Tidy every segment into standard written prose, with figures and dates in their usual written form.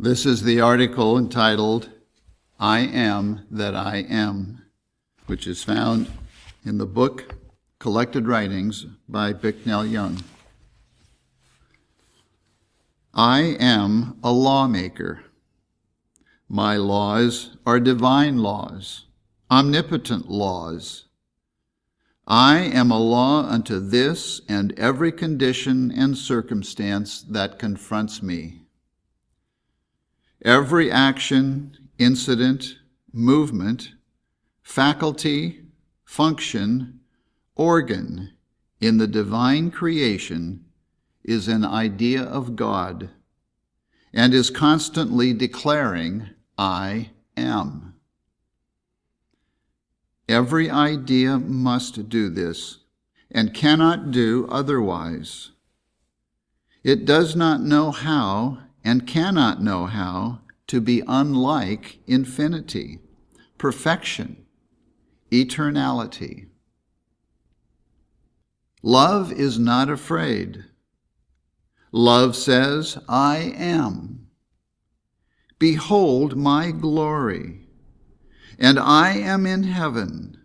This is the article entitled, I Am That I Am, which is found in the book Collected Writings by Bicknell Young. I am a lawmaker. My laws are divine laws, omnipotent laws. I am a law unto this and every condition and circumstance that confronts me. Every action, incident, movement, faculty, function, organ in the divine creation is an idea of God and is constantly declaring, I am. Every idea must do this and cannot do otherwise. It does not know how and cannot know how to be unlike infinity, perfection, eternality. Love is not afraid. Love says, I am. Behold my glory, and I am in heaven,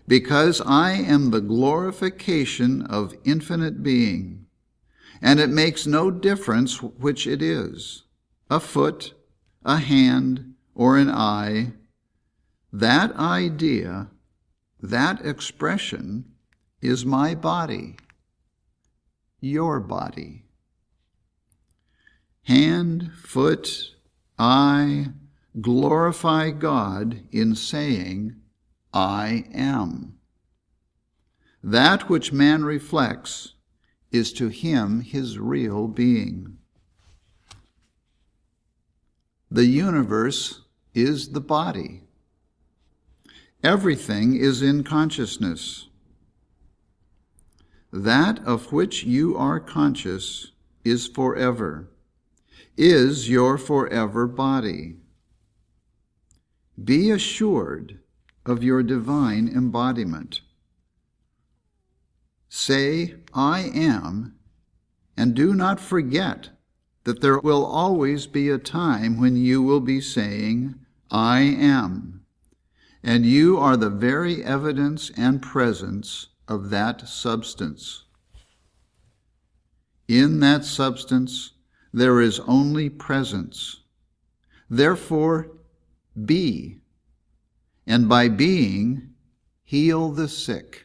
because I am the glorification of infinite being. And it makes no difference which it is, a foot, a hand, or an eye. That idea, that expression is my body, your body. Hand, foot, eye glorify God in saying, I am. That which man reflects is to him his real being. The universe is the body. Everything is in consciousness. That of which you are conscious is forever, is your forever body. Be assured of your divine embodiment. Say, I am, and do not forget that there will always be a time when you will be saying, I am, and you are the very evidence and presence of that substance. In that substance, there is only presence. Therefore, be, and by being, heal the sick.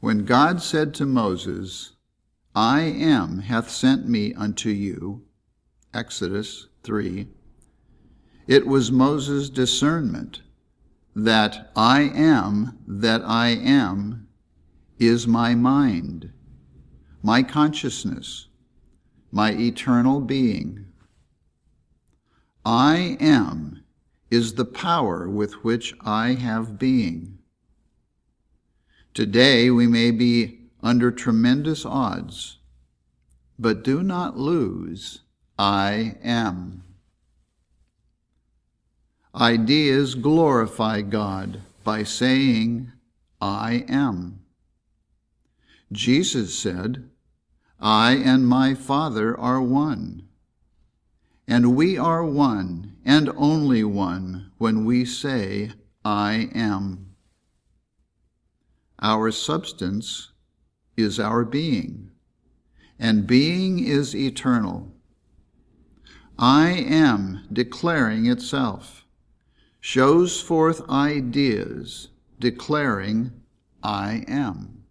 When God said to Moses, I am hath sent me unto you, Exodus 3, it was Moses' discernment that I am that I am is my mind, my consciousness, my eternal being. I am is the power with which I have being. Today we may be under tremendous odds, but do not lose, I am. Ideas glorify God by saying, I am. Jesus said, I and my Father are one. And we are one and only one when we say, I am. Our substance is our being, and being is eternal. I am declaring itself, shows forth ideas declaring I am.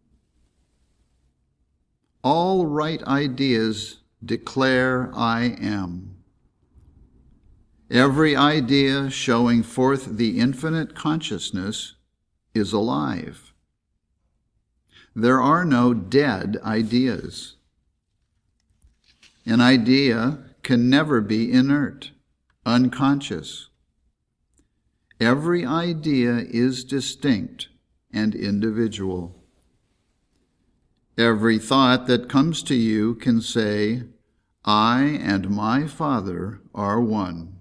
All right ideas declare I am. Every idea showing forth the infinite consciousness is alive. There are no dead ideas. An idea can never be inert, unconscious. Every idea is distinct and individual. Every thought that comes to you can say, I and my Father are one.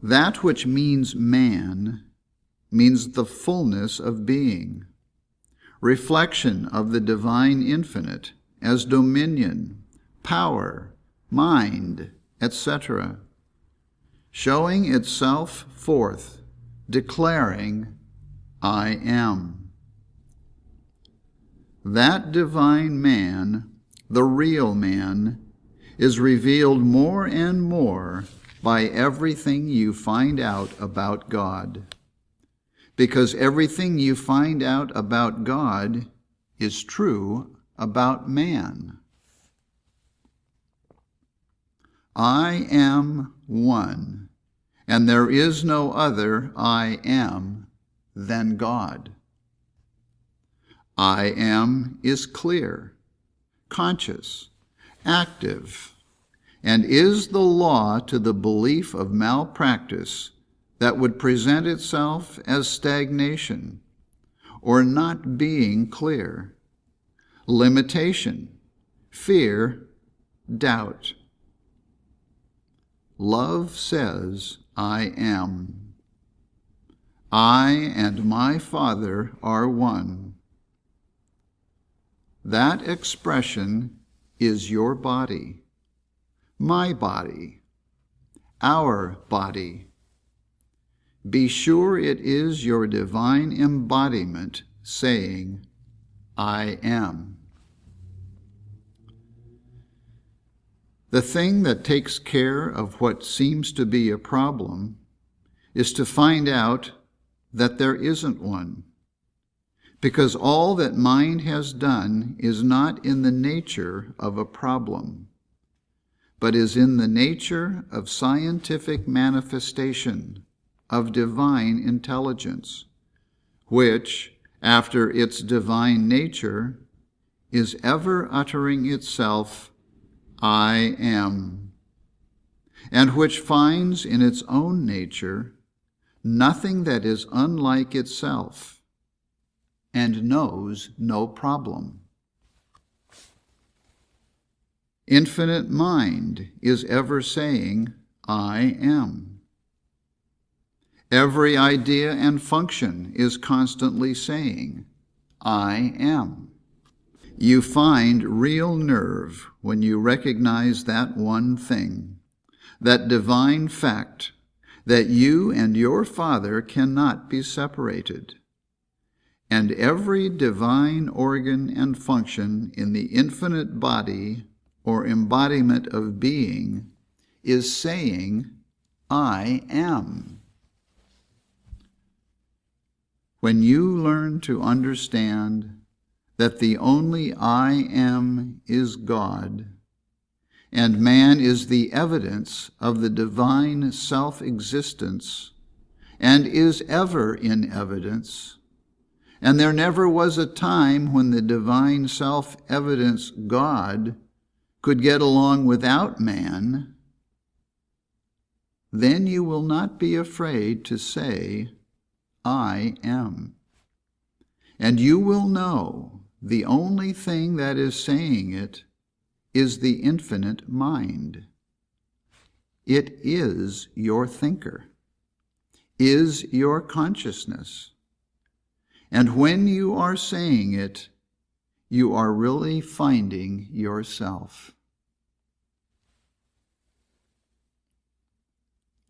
That which means man means the fullness of being, reflection of the divine infinite as dominion, power, mind, etc., showing itself forth, declaring, I am. That divine man, the real man, is revealed more and more by everything you find out about God. Because everything you find out about God is true about man. I am one, and there is no other I am than God. I am is clear, conscious, active, and is the law to the belief of malpractice that would present itself as stagnation, or not being clear, limitation, fear, doubt. Love says, I am. I and my Father are one. That expression is your body, my body, our body. Be sure it is your divine embodiment saying, I am. The thing that takes care of what seems to be a problem is to find out that there isn't one, because all that mind has done is not in the nature of a problem, but is in the nature of scientific manifestation of divine intelligence, which, after its divine nature, is ever uttering itself, I am, and which finds in its own nature nothing that is unlike itself, and knows no problem. Infinite mind is ever saying, I am. Every idea and function is constantly saying, I am. You find real nerve when you recognize that one thing, that divine fact, that you and your Father cannot be separated. And every divine organ and function in the infinite body or embodiment of being is saying, I am. When you learn to understand that the only I am is God, and man is the evidence of the divine self-existence, and is ever in evidence, and there never was a time when the divine self-evidence God could get along without man, then you will not be afraid to say, I am. And you will know the only thing that is saying it is the infinite mind. It is your thinker, is your consciousness. And when you are saying it, you are really finding yourself.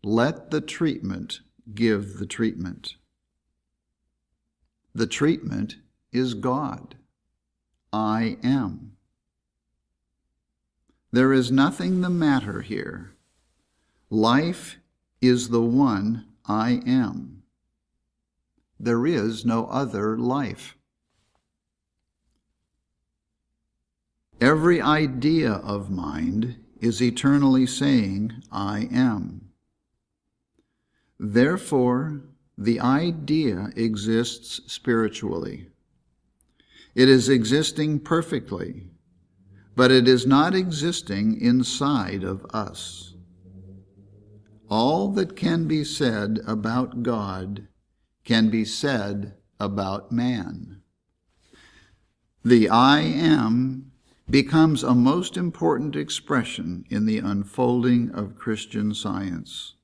Let the treatment give the treatment. The treatment is God. I am. There is nothing the matter here. Life is the one I am. There is no other life. Every idea of mind is eternally saying, I am. Therefore, the idea exists spiritually. It is existing perfectly, but it is not existing inside of us. All that can be said about God can be said about man. The I am becomes a most important expression in the unfolding of Christian science.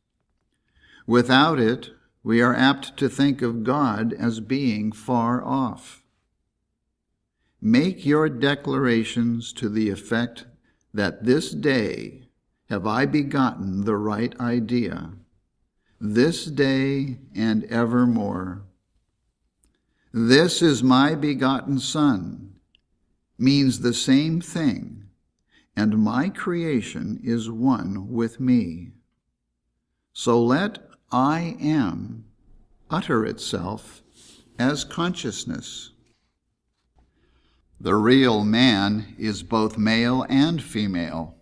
Without it, we are apt to think of God as being far off. make your declarations to the effect that this day have I begotten the right idea, this day and evermore. This is my begotten Son means the same thing, and my creation is one with me. So let I am utter itself as consciousness. The real man is both male and female,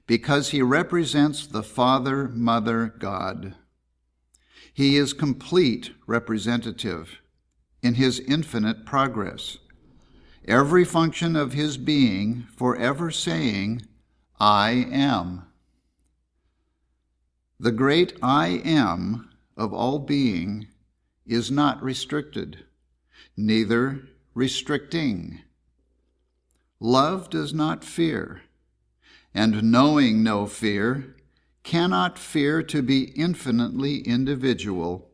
because he represents the Father, Mother, God. He is complete representative in his infinite progress, every function of his being forever saying, I am. The great I am of all being is not restricted, neither restricting. Love does not fear, and knowing no fear, cannot fear to be infinitely individual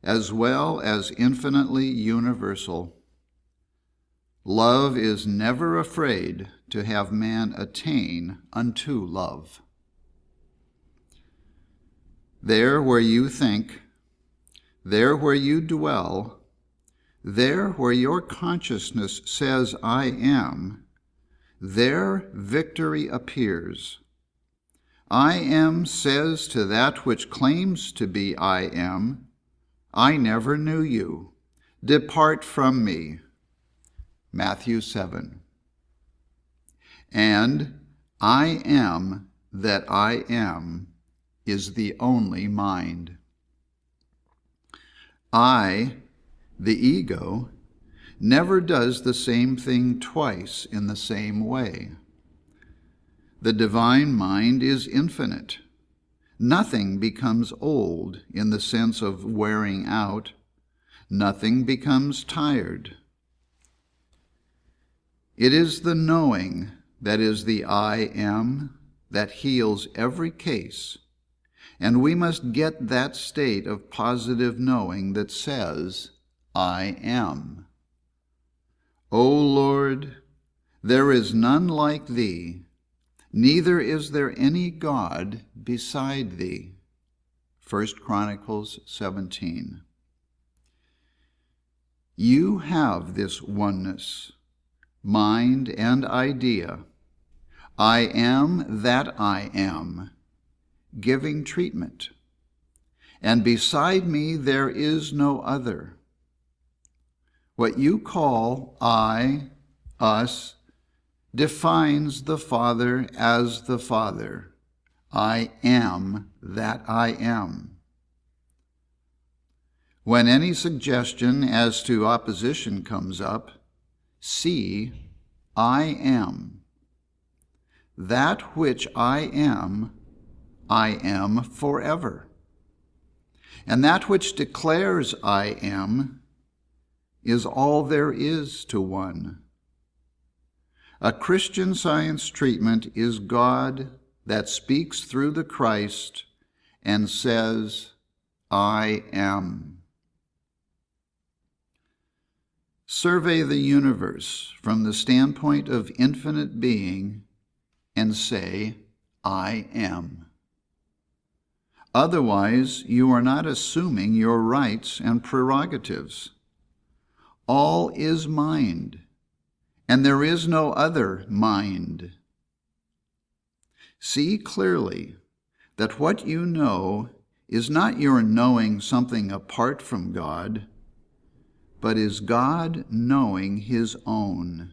as well as infinitely universal. Love is never afraid to have man attain unto love. There where you think, there where you dwell, there where your consciousness says, I am, there victory appears. I am says to that which claims to be I am, I never knew you. Depart from me. Matthew 7. And I am that I am is the only mind. I, the ego, never does the same thing twice in the same way. The divine mind is infinite. Nothing becomes old in the sense of wearing out. Nothing becomes tired. It is the knowing that is the I am that heals every case, and we must get that state of positive knowing that says, I am. O Lord, there is none like thee, neither is there any God beside thee. 1 Chronicles 17. You have this oneness, mind and idea. I am that I am, giving treatment. And beside me there is no other. What you call I, us, defines the Father as the Father. I am that I am. When any suggestion as to opposition comes up, see, I am. That which I am forever. And that which declares I am is all there is to one. A Christian Science treatment is God that speaks through the Christ and says, I am. Survey the universe from the standpoint of infinite being and say, I am. Otherwise, you are not assuming your rights and prerogatives. All is mind, and there is no other mind. See clearly that what you know is not your knowing something apart from God, but is God knowing his own.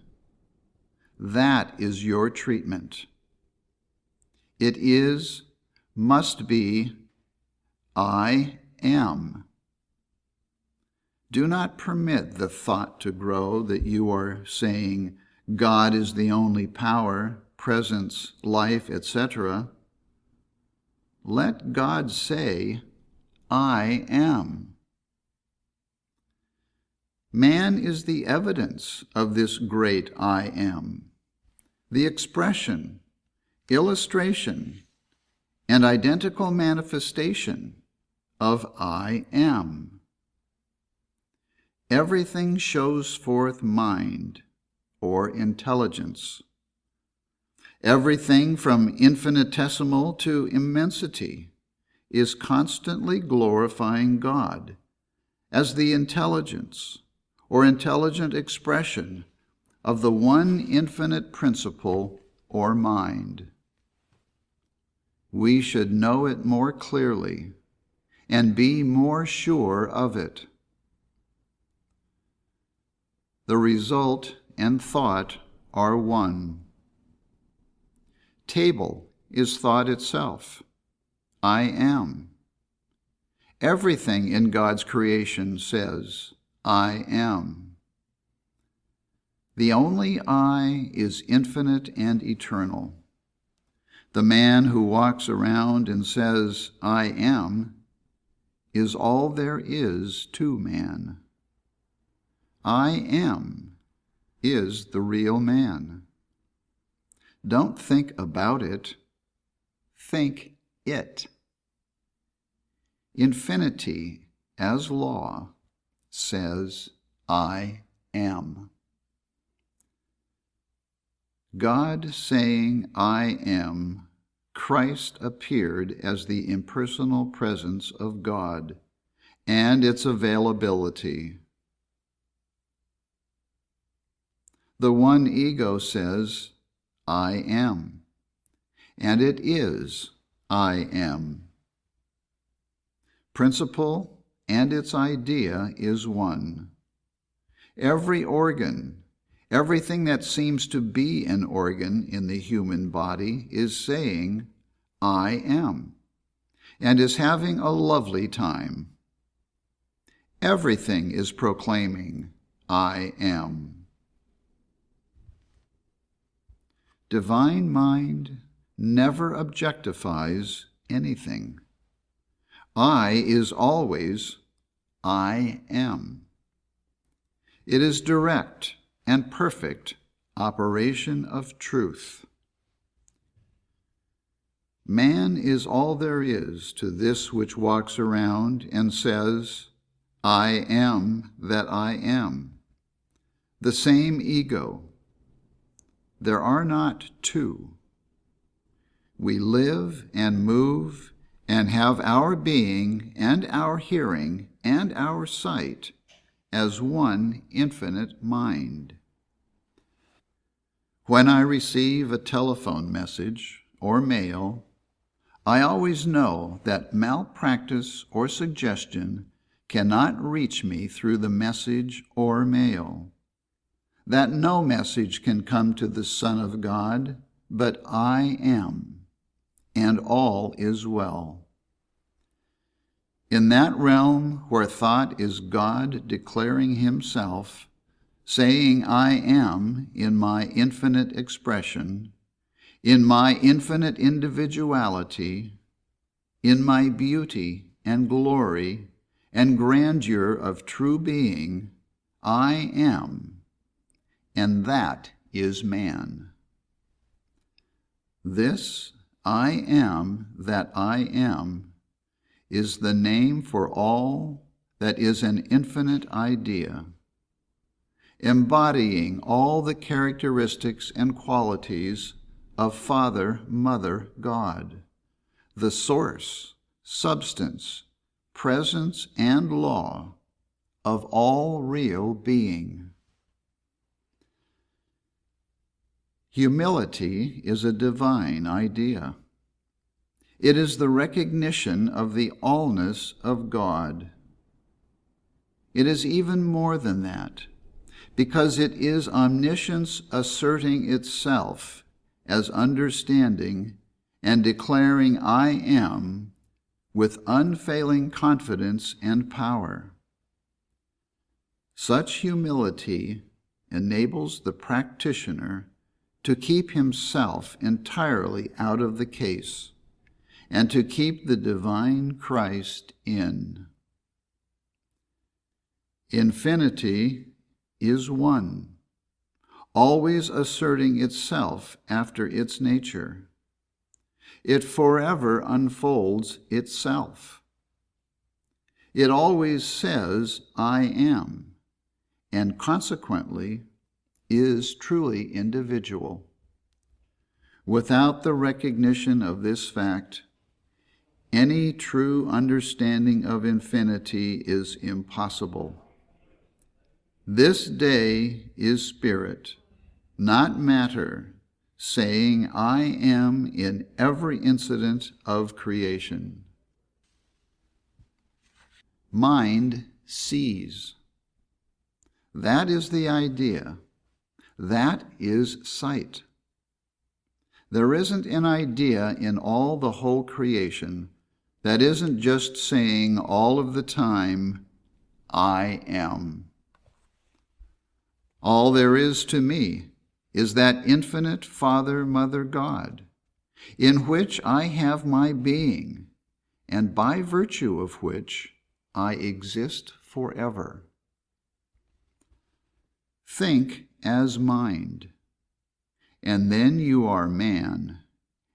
That is your treatment. It is, must be, I am. Do not permit the thought to grow that you are saying God is the only power, presence, life, etc. Let God say, I am. Man is the evidence of this great I am, the expression, illustration, and identical manifestation of I am. Everything shows forth mind, or intelligence. Everything from infinitesimal to immensity is constantly glorifying God as the intelligence or intelligent expression of the one infinite principle or mind. We should know it more clearly and be more sure of it. The result and thought are one. Table is thought itself. I am. Everything in God's creation says, I am. The only I is infinite and eternal. The man who walks around and says, I am, is all there is to man. I am is the real man. Don't think about it. Think it. Infinity, as law, says, I am. God saying, I am, Christ appeared as the impersonal presence of God and its availability. The one ego says, I am, and it is I am. Principle and its idea is one. Every organ, everything that seems to be an organ in the human body is saying, I am, and is having a lovely time. Everything is proclaiming, I am. Divine mind never objectifies anything. I is always, I am. It is direct and perfect operation of truth. Man is all there is to this which walks around and says, I am that I am. The same ego. There are not two. We live and move and have our being and our hearing and our sight as one infinite mind. When I receive a telephone message or mail, I always know that malpractice or suggestion cannot reach me through the message or mail, that no message can come to the Son of God, but I am, and all is well. In that realm where thought is God declaring himself, saying I am in my infinite expression, in my infinite individuality, in my beauty and glory and grandeur of true being, I am, and that is man. This I am that I am is the name for all that is an infinite idea, embodying all the characteristics and qualities of Father, Mother, God, the source, substance, presence, and law of all real being. Humility is a divine idea. It is the recognition of the allness of God. It is even more than that, because it is omniscience asserting itself as understanding and declaring I am with unfailing confidence and power. Such humility enables the practitioner to keep himself entirely out of the case and to keep the divine Christ in. Infinity is one, always asserting itself after its nature. It forever unfolds itself. It always says, I am, and consequently, is truly individual. Without the recognition of this fact, any true understanding of infinity is impossible. This day is spirit, not matter, saying, I am in every incident of creation. Mind sees. That is the idea. That is sight. There isn't an idea in all the whole creation that isn't just saying all of the time, I am. All there is to me is that infinite Father, Mother, God, in which I have my being, and by virtue of which I exist forever. Think as mind, and then you are man,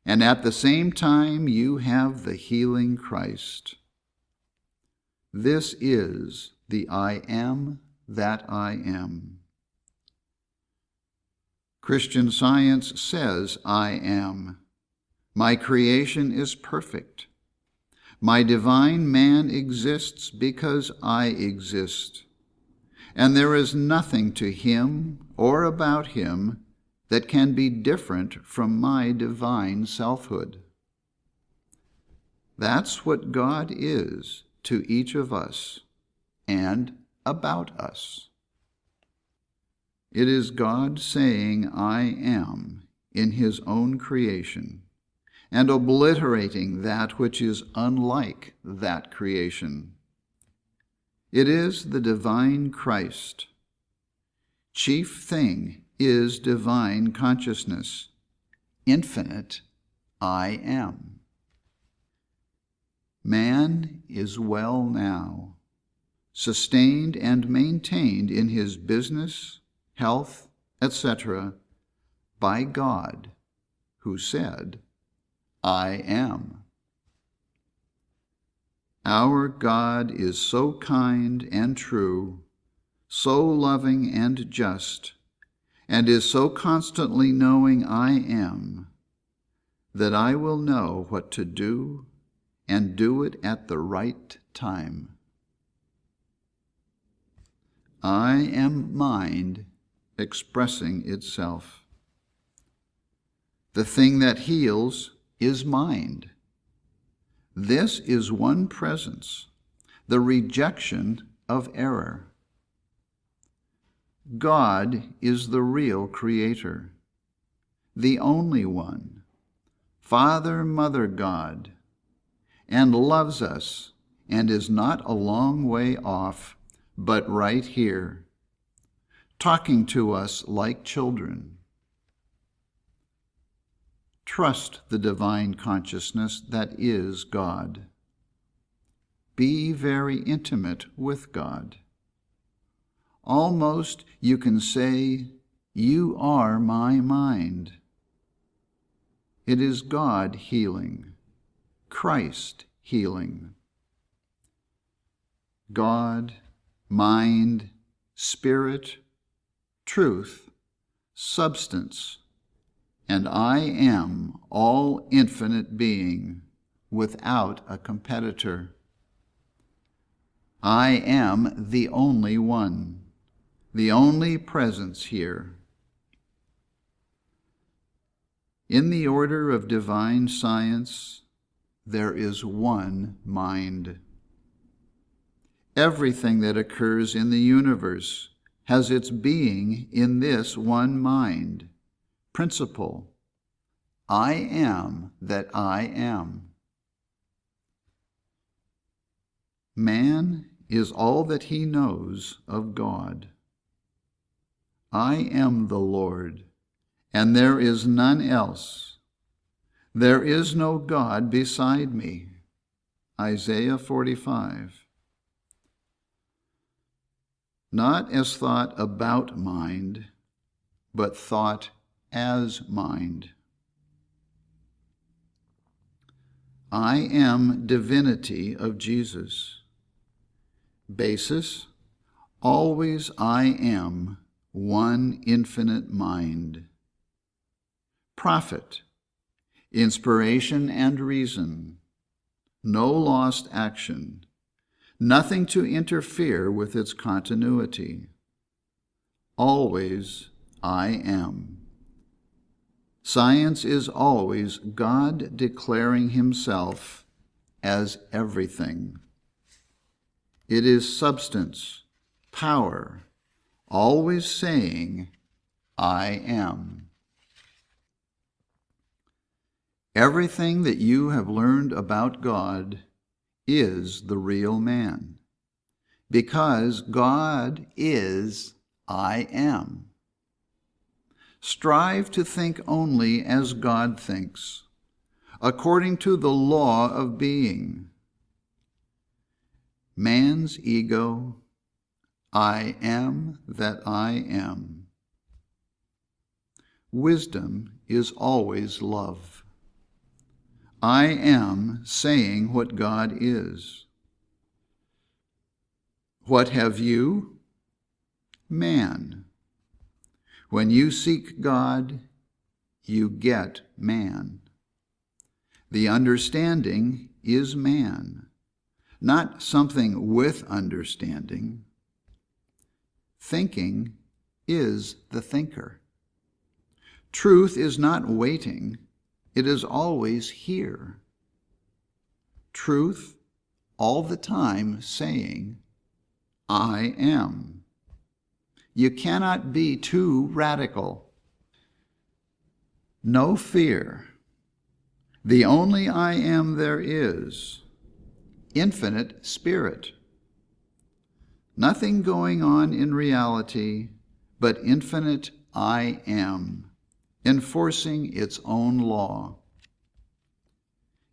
and at the same time you have the healing Christ. This is the I am that I am. Christian Science says I am. My creation is perfect. My divine man exists because I exist. And there is nothing to him or about him that can be different from my divine selfhood. That's what God is to each of us and about us. It is God saying, I am, in his own creation, and obliterating that which is unlike that creation. It is the divine Christ. Chief thing is divine consciousness, infinite I am. Man is well now, sustained and maintained in his business, health, etc., by God, who said, I am. Our God is so kind and true, so loving and just, and is so constantly knowing I am, that I will know what to do and do it at the right time. I am mind expressing itself. The thing that heals is mind. This is one presence, the rejection of error. God is the real creator, the only one, Father, Mother God, and loves us and is not a long way off, but right here, talking to us like children. Trust the divine consciousness that is God. Be very intimate with God. Almost you can say, you are my mind. It is God healing, Christ healing. God, mind, spirit, truth, substance, and I am all infinite being without a competitor. I am the only one, the only presence here. In the order of divine science, there is one mind. Everything that occurs in the universe has its being in this one mind, principle. I am that I am. Man is all that he knows of God. I am the Lord, and there is none else. There is no God beside me. Isaiah 45. Not as thought about mind, but thought as mind. I am divinity of Jesus. Basis, always I am one infinite mind. Prophet, inspiration and reason, no lost action, nothing to interfere with its continuity. Always I am. Science is always God declaring himself as everything. It is substance, power, always saying, I am. Everything that you have learned about God is the real man, because God is I am. Strive to think only as God thinks, according to the law of being. Man's ego, I am that I am. Wisdom is always love. I am saying what God is. What have you? Man. When you seek God, you get man. The understanding is man, not something with understanding. Thinking is the thinker. Truth is not waiting, it is always here. Truth, all the time saying, I am. You cannot be too radical. No fear. The only I am there is. Infinite spirit. Nothing going on in reality, but infinite I am, enforcing its own law.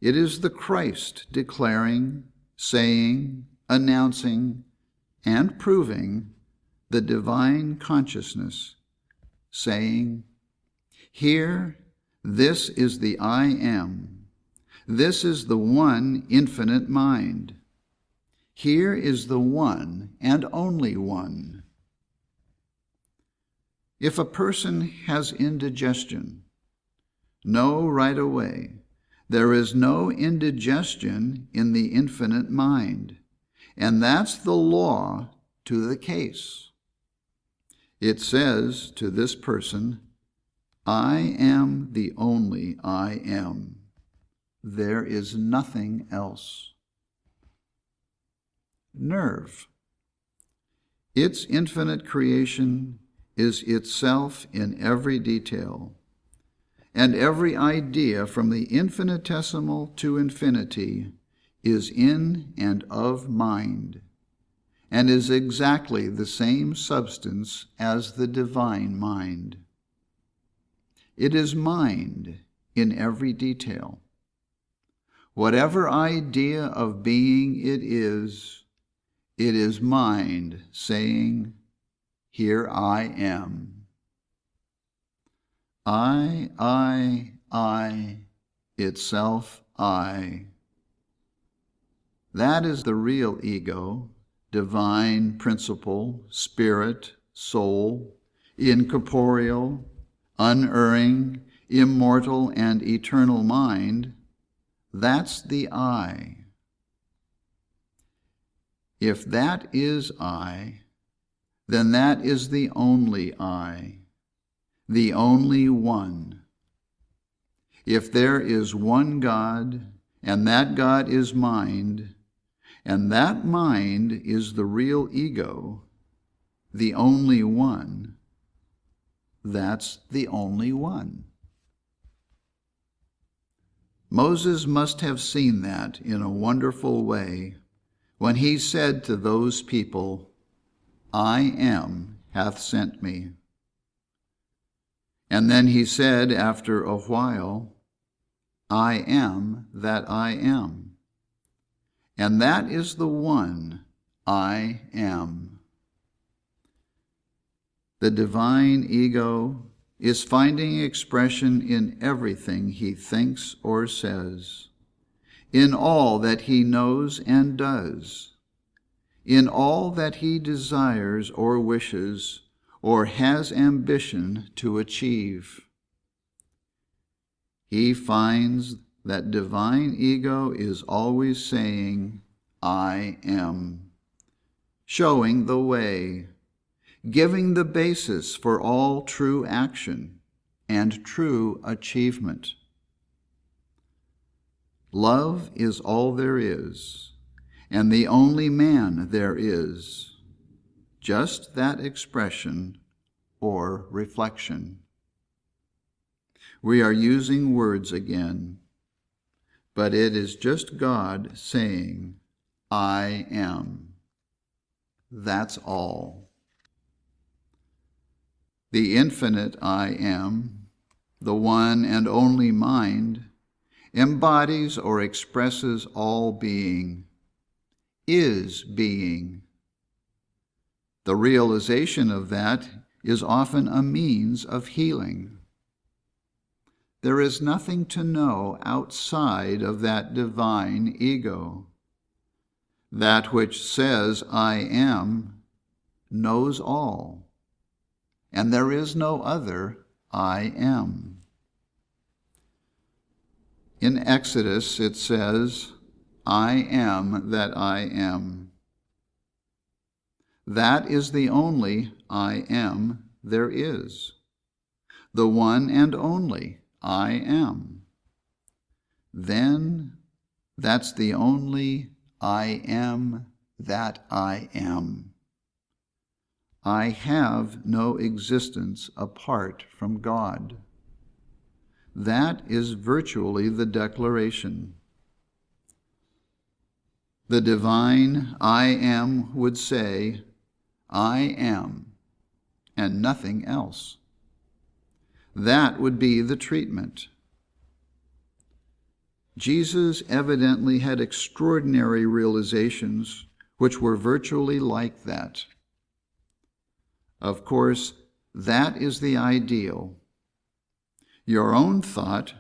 It is the Christ declaring, saying, announcing, and proving the divine consciousness, saying, here, this is the I am. This is the one infinite mind. Here is the one and only one. If a person has indigestion, know right away there is no indigestion in the infinite mind, and that's the law to the case. It says to this person, I am the only I am. There is nothing else. Nerve. Its infinite creation is itself in every detail, and every idea from the infinitesimal to infinity is in and of mind, and is exactly the same substance as the divine mind. It is mind in every detail. Whatever idea of being it is mind saying, here I am. I, itself I. That is the real ego, divine principle, spirit, soul, incorporeal, unerring, immortal, and eternal mind. That's the I. If that is I, then that is the only I, the only one. If there is one God, and that God is mind, and that mind is the real ego, the only one, that's the only one. Moses must have seen that in a wonderful way when he said to those people, I am hath sent me. And then he said after a while, I am that I am. And that is the one I am. The divine ego is finding expression in everything he thinks or says, in all that he knows and does, in all that he desires or wishes, or has ambition to achieve. He finds that divine ego is always saying, I am, showing the way, giving the basis for all true action and true achievement. Love is all there is, and the only man there is, just that expression or reflection. We are using words again, but it is just God saying, I am. That's all. The infinite I am, the one and only mind, embodies or expresses all being, is being. The realization of that is often a means of healing. There is nothing to know outside of that divine ego. That which says, I am, knows all, and there is no other I am. In Exodus it says, I am that I am. That is the only I am there is, the one and only I am. Then that's the only I am that I am. I have no existence apart from God. That is virtually the declaration. The divine I am would say, I am, and nothing else. That would be the treatment. Jesus evidently had extraordinary realizations which were virtually like that. Of course, that is the ideal. Your own thought,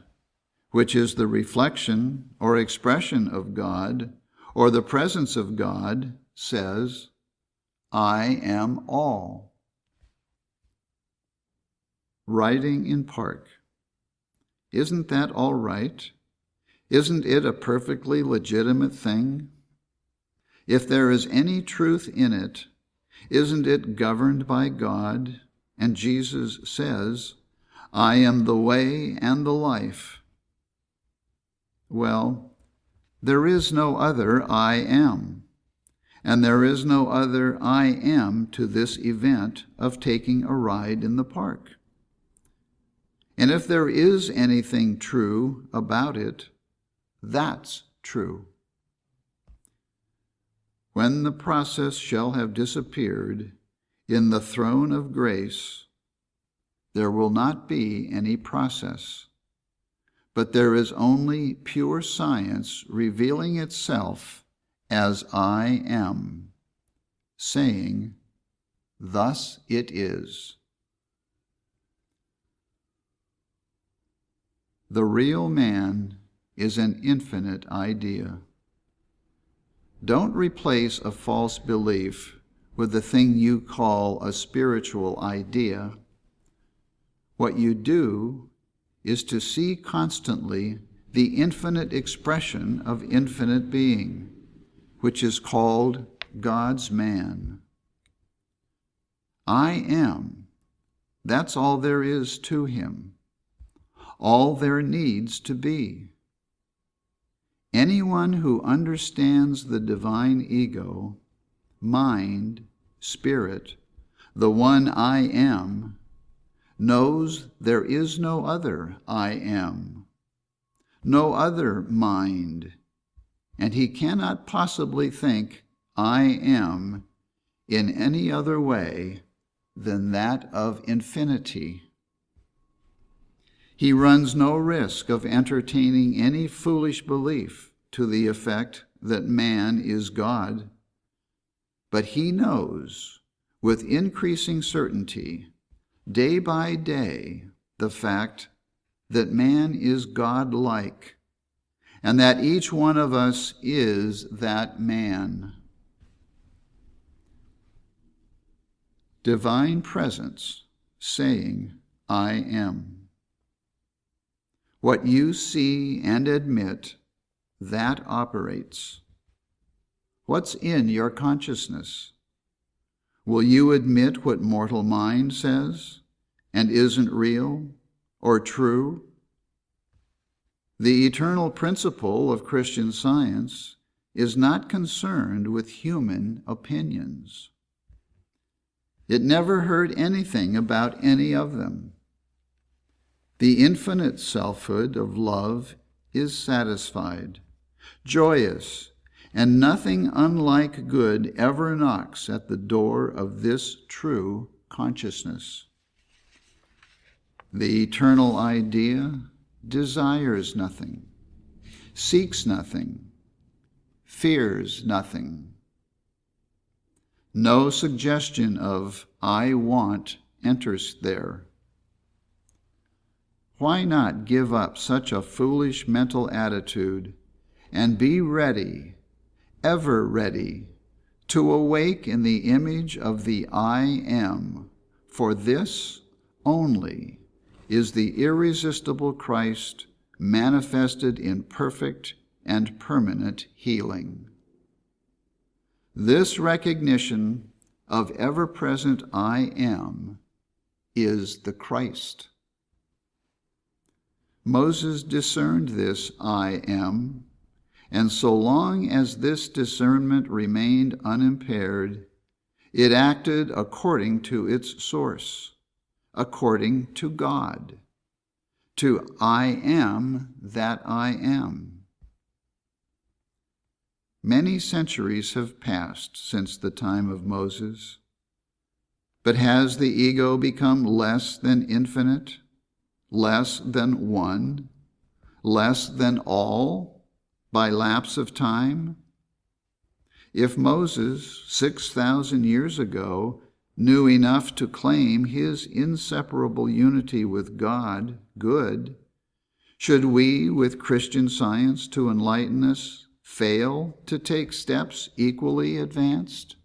which is the reflection or expression of God, or the presence of God, says, I am all. Riding in park. Isn't that all right? Isn't it a perfectly legitimate thing? If there is any truth in it, isn't it governed by God? And Jesus says, I am the way and the life. Well, there is no other I am, and there is no other I am to this event of taking a ride in the park. And if there is anything true about it, that's true. When the process shall have disappeared in the throne of grace, there will not be any process, but there is only pure science revealing itself as I am, saying, thus it is. The real man is an infinite idea. Don't replace a false belief with the thing you call a spiritual idea. What you do is to see constantly the infinite expression of infinite being, which is called God's man. I am. That's all there is to him. All there needs to be. Anyone who understands the divine ego, mind, spirit, the one I am, knows there is no other I am, no other mind, and he cannot possibly think I am in any other way than that of infinity. He runs no risk of entertaining any foolish belief to the effect that man is God, but he knows with increasing certainty, day by day, the fact that man is God-like, and that each one of us is that man. divine presence saying, I am. What you see and admit, that operates. What's in your consciousness? Will you admit what mortal mind says and isn't real or true? The eternal principle of Christian Science is not concerned with human opinions. It never heard anything about any of them. The infinite selfhood of love is satisfied, joyous, and nothing unlike good ever knocks at the door of this true consciousness. The eternal idea desires nothing, seeks nothing, fears nothing. No suggestion of I want enters there. Why not give up such a foolish mental attitude and be ready, ever ready, to awake in the image of the I am, for this only is the irresistible Christ manifested in perfect and permanent healing. This recognition of ever-present I am is the Christ. Moses discerned this I am, and so long as this discernment remained unimpaired, it acted according to its source, according to God, to I am that I am. Many centuries have passed since the time of Moses, but has the ego become less than infinite, less than one, less than all by lapse of time? If Moses, 6,000 years ago, knew enough to claim his inseparable unity with God, good, should we, with Christian Science to enlighten us, fail to take steps equally advanced?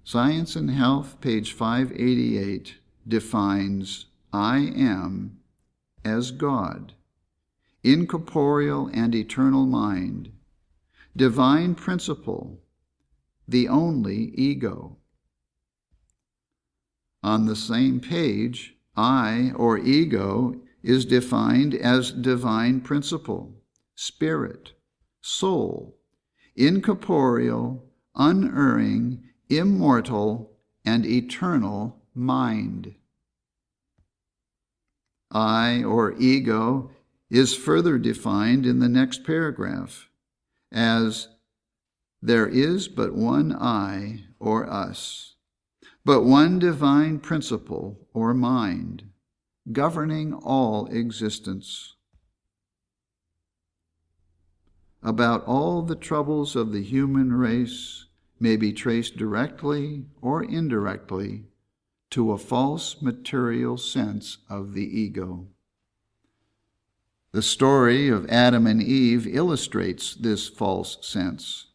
Science and Health, page 588, defines I am as God, incorporeal and eternal mind, divine principle, the only ego. On the same page, I, or ego, is defined as divine principle, spirit, soul, incorporeal, unerring, immortal, and eternal mind. I, or ego, is further defined in the next paragraph as there is but one I, or us, but one divine principle, or mind, governing all existence. About all the troubles of the human race may be traced directly or indirectly to a false material sense of the ego. The story of Adam and Eve illustrates this false sense,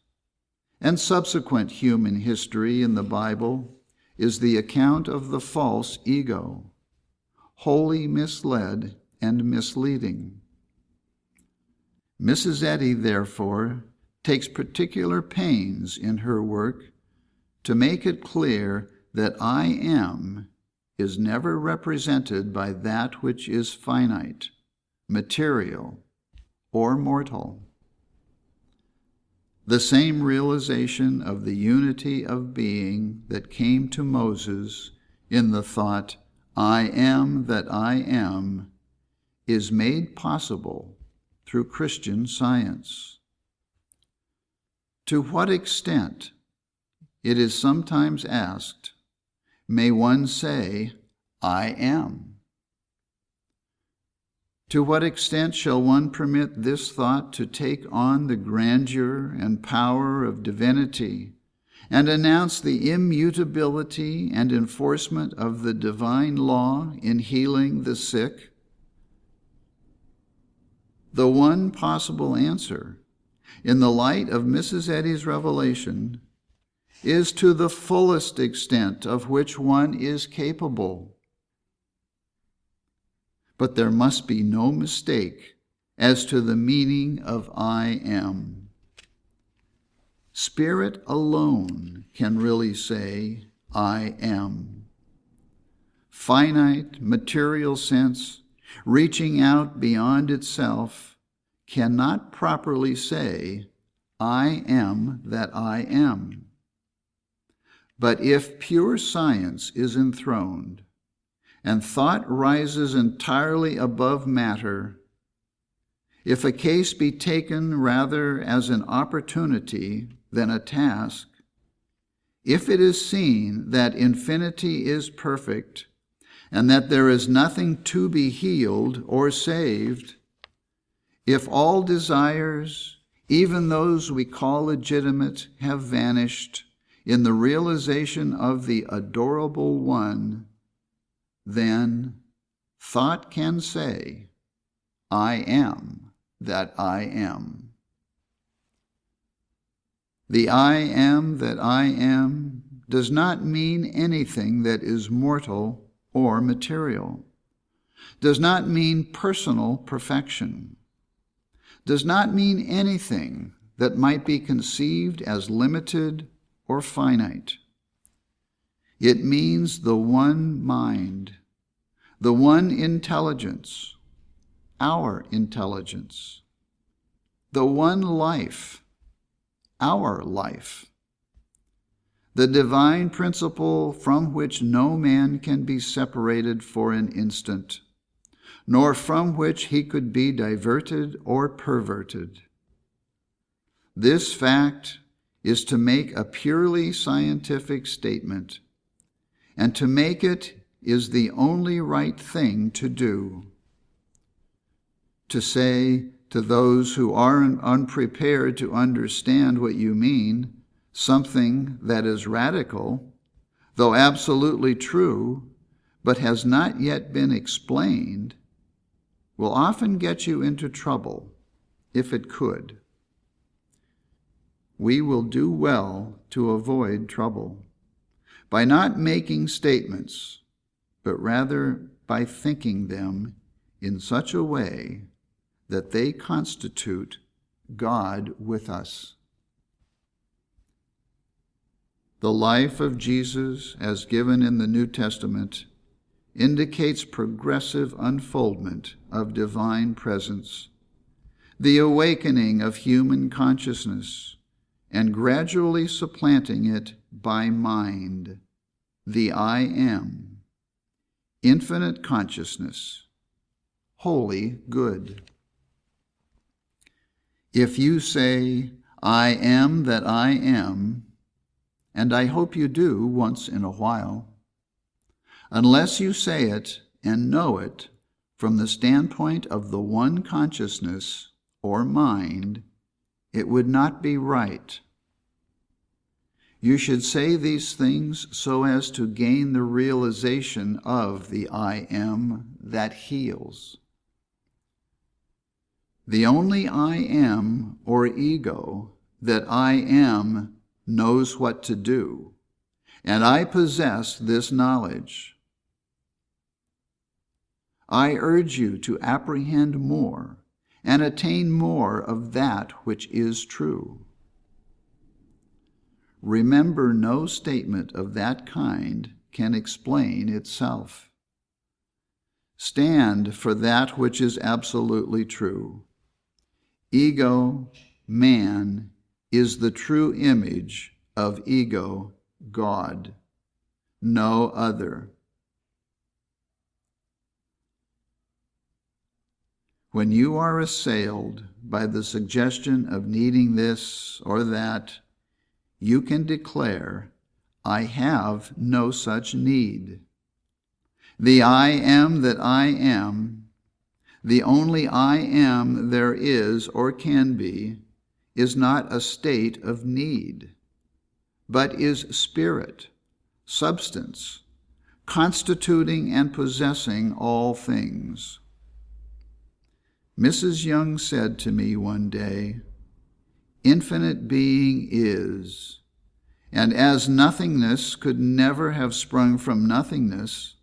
and subsequent human history in the Bible is the account of the false ego, wholly misled and misleading. Mrs. Eddy, therefore, takes particular pains in her work to make it clear that I am is never represented by that which is finite, material, or mortal. The same realization of the unity of being that came to Moses in the thought, I am that I am, is made possible through Christian Science. To what extent, it is sometimes asked, may one say, I am? To what extent shall one permit this thought to take on the grandeur and power of divinity and announce the immutability and enforcement of the divine law in healing the sick? The one possible answer, in the light of Mrs. Eddy's revelation, is to the fullest extent of which one is capable. But there must be no mistake as to the meaning of I am. Spirit alone can really say, I am. Finite, material sense, reaching out beyond itself, cannot properly say, I am that I am. But if pure science is enthroned, and thought rises entirely above matter, if a case be taken rather as an opportunity than a task, if it is seen that infinity is perfect, and that there is nothing to be healed or saved, if all desires, even those we call legitimate, have vanished in the realization of the adorable One, then thought can say, I am that I am. The I am that I am does not mean anything that is mortal or material, does not mean personal perfection, does not mean anything that might be conceived as limited or finite. It means the one mind, the one intelligence, our intelligence, the one life, our life, the divine principle from which no man can be separated for an instant, nor from which he could be diverted or perverted. This fact is to make a purely scientific statement, and to make it is the only right thing to do. To say to those who are unprepared to understand what you mean something that is radical, though absolutely true, but has not yet been explained, will often get you into trouble, if it could. We will do well to avoid trouble by not making statements, but rather by thinking them in such a way that they constitute God with us. The life of Jesus, as given in the New Testament, indicates progressive unfoldment of divine presence, the awakening of human consciousness, and gradually supplanting it by mind, the I am, infinite consciousness, wholly good. If you say, I am that I am, and I hope you do once in a while, unless you say it and know it from the standpoint of the one consciousness or mind, it would not be right. You should say these things so as to gain the realization of the I am that heals. The only I am, or ego, that I am knows what to do, and I possess this knowledge. I urge you to apprehend more and attain more of that which is true. Remember, no statement of that kind can explain itself. Stand for that which is absolutely true. Ego, man, is the true image of ego, God, no other. When you are assailed by the suggestion of needing this or that, you can declare, I have no such need. The I am that I am, the only I am there is or can be, is not a state of need, but is spirit, substance, constituting and possessing all things. Mrs. Young said to me one day, infinite being is, And as nothingness could never have sprung from nothingness,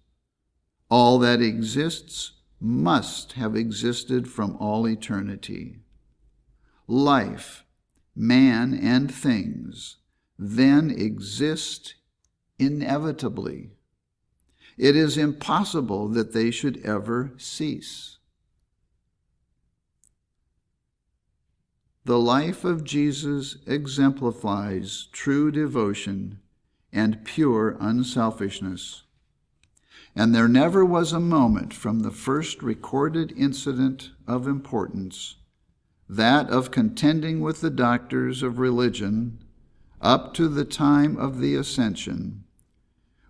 all that exists must have existed from all eternity. Life, man, and things then exist inevitably. It is impossible that they should ever cease. The life of Jesus exemplifies true devotion and pure unselfishness. And there never was a moment from the first recorded incident of importance, that of contending with the doctors of religion, up to the time of the Ascension,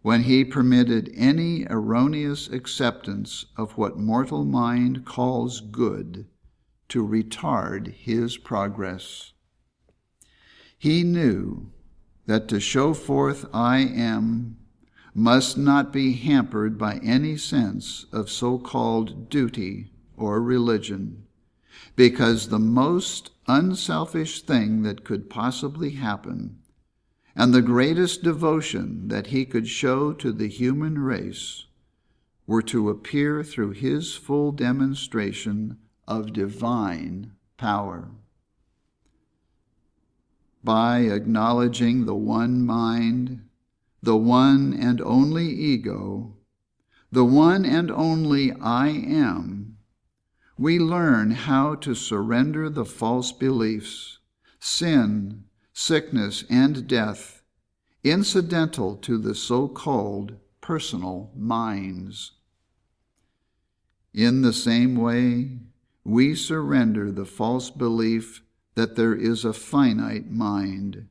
when he permitted any erroneous acceptance of what mortal mind calls good to retard his progress. He knew that to show forth I am must not be hampered by any sense of so-called duty or religion, because the most unselfish thing that could possibly happen, and the greatest devotion that he could show to the human race, were to appear through his full demonstration of divine power. By acknowledging the one mind, the one and only ego, the one and only I am, we learn how to surrender the false beliefs, sin, sickness, and death, incidental to the so-called personal minds. In the same way, we surrender the false belief that there is a finite mind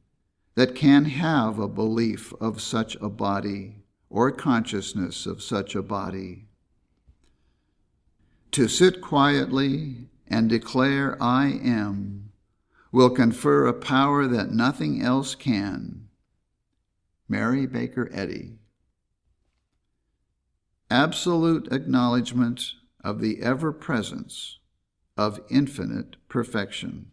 that can have a belief of such a body or consciousness of such a body. To sit quietly and declare I am will confer a power that nothing else can. Mary Baker Eddy. Absolute acknowledgement of the ever-presence of infinite perfection.